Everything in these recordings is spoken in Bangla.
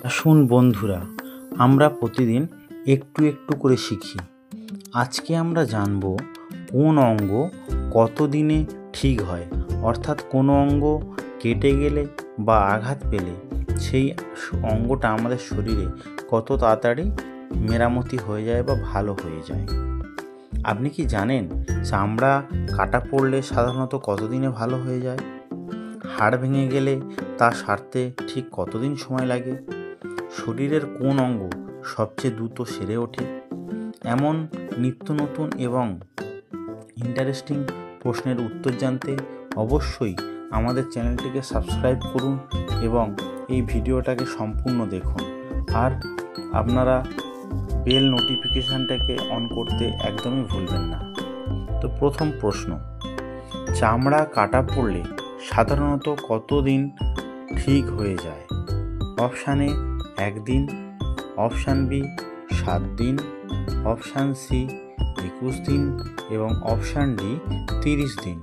আসুন বন্ধুরা, আমরা প্রতিদিন একটু একটু করে শিখি। আজকে আমরা জানব কোন অঙ্গ কত দিনে ঠিক হয়, অর্থাৎ কোনো অঙ্গ কেটে গেলে বা আঘাত পেলে সেই অঙ্গটা আমাদের শরীরে কত তাড়াতাড়ি মেরামতি হয়ে যায় বা ভালো হয়ে যায়। আপনি কি জানেন চামড়া কাটা পড়লে সাধারণত কতদিনে ভালো হয়ে যায়? হাড় ভেঙে গেলে তা সারতে ঠিক কতদিন সময় লাগে? শরীরের কোন অঙ্গ সবচেয়ে দ্রুত সেরে ওঠে? এমন নিত্য নতুন এবং ইন্টারেস্টিং প্রশ্নের উত্তর জানতে অবশ্যই আমাদের চ্যানেলটিকে সাবস্ক্রাইব করুন এবং এই ভিডিওটাকে সম্পূর্ণ দেখুন। আর আপনারা বেল নোটিফিকেশানটাকে অন করতে একদমই ভুলবেন না। তো প্রথম প্রশ্ন, চামড়া কাটা পড়লে সাধারণত কতদিন ঠিক হয়ে যায়? অপশান এ 1 দিন, অপশান বি 7 দিন, অপশান সি 21 দিন এবং অপশান ডি 30 দিন।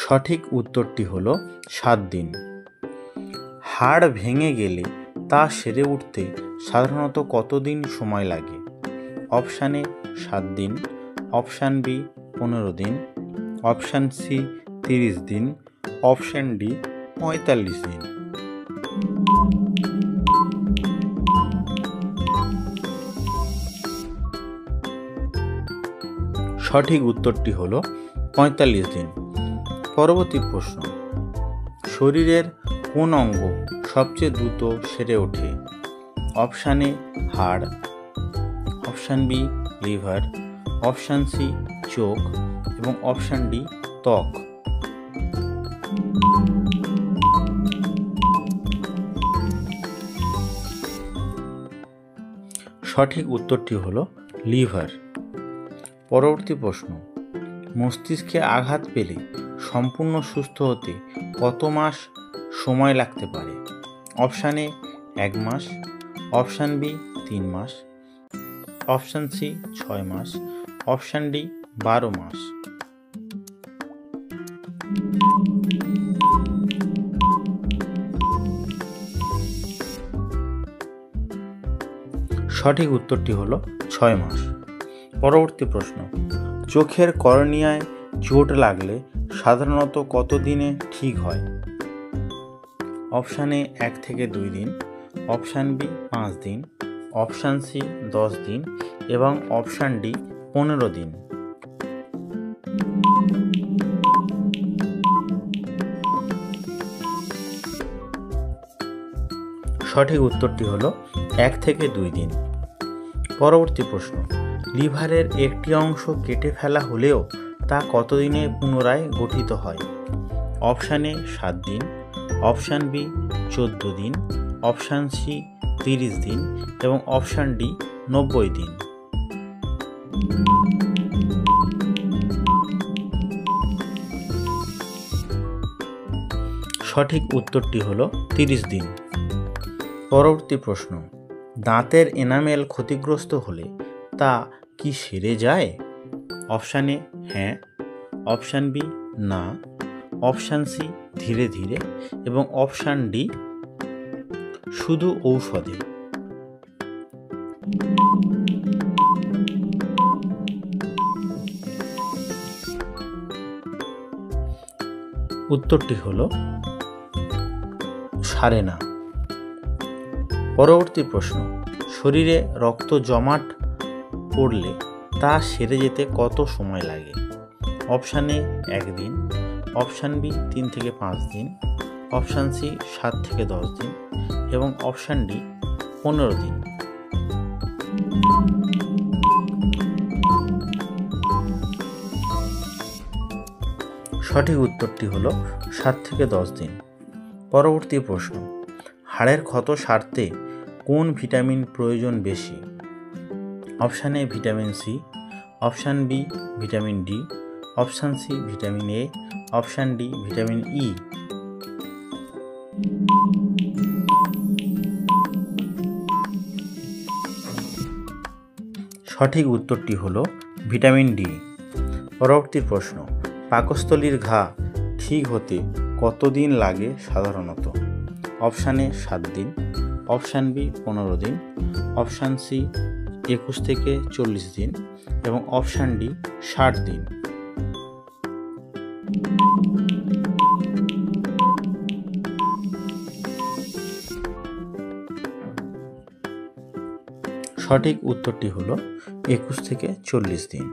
সঠিক উত্তরটি হলো 7 দিন। হাড় ভেঙে গেলে তা সেরে উঠতে সাধারণত কতদিন সময় লাগে? অপশান এ 7 দিন, অপশান বি 15 দিন, অপশান সি 30 দিন, অপশান ডি 45 দিন। সঠিক উত্তরটি হলো 45 দিন। পরবর্তী প্রশ্ন, শরীরের কোন অঙ্গ সবচেয়ে দ্রুত সেরে ওঠে? অপশান এ হাড়, option B liver, option C চোখ এবং অপশান ডি ত্বক। সঠিক উত্তরটি হলো লিভার। পরবর্তী প্রশ্ন, মস্তিষ্কে আঘাত পেলে সম্পূর্ণ সুস্থ হতে কত মাস সময় লাগতে পারে? অপশান এ 1 মাস, অপশান বি 3 মাস, অপশান সি 6 মাস, অপশান ডি 12 মাস। সঠিক উত্তরটি হলো 6 মাস। পরবর্তী প্রশ্ন, চোখের কর্নিয়ায় চোট লাগলে সাধারণত কত দিনে ঠিক হয়? অপশান এ 1 থেকে 2 দিন, অপশান বি 5 দিন, অপশান সি 10 দিন এবং অপশান ডি 15 দিন। সঠিক উত্তরটি হলো 1 থেকে 2 দিন। পরবর্তী প্রশ্ন, লিভারের একটি অংশ কেটে ফেলা হলেও তা কতদিনে পুনরায় গঠিত হয়? অপশান এ 7 দিন, অপশান বি 14 দিন, অপশান সি 30 দিন এবং অপশান ডি 90 দিন। সঠিক উত্তরটি হলো 30 দিন। পরবর্তী প্রশ্ন, দাঁতের এনামেল ক্ষতিগ্রস্ত হলে তা কি সেরে যায়? অপশান এ হ্যাঁ, অপশান বি না, অপশান সি ধীরে ধীরে এবং অপশান ডি শুধু ঔষধে। উত্তরটি হলো সারে না। পরবর্তী প্রশ্ন, শরীরে রক্ত জমাট পড়লে তা সেরে যেতে কত সময় লাগে? অপশান এ 1 দিন, অপশান বি 3 থেকে 5 দিন, অপশান সি 7 থেকে 10 দিন এবং অপশান ডি 15 দিন। সঠিক উত্তরটি হলো 7 থেকে 10 দিন। পরবর্তী প্রশ্ন, হাড়ের ক্ষত সারতে কোন ভিটামিন প্রয়োজন বেশি? Option A vitamin C, option B vitamin D, option C vitamin A, option D vitamin E. সঠিক উত্তরটি হলো ভিটামিন ডি। পরবর্তী প্রশ্ন, পাকস্থলীর ঘা ঠিক হতে কতদিন লাগে সাধারণত? অপশান এ 7 দিন, অপশান বি 15 দিন, অপশান সি 21 থেকে 40 দিন এবং অপশান ডি 60 দিন। সঠিক উত্তরটি হলো 21 থেকে 40 দিন।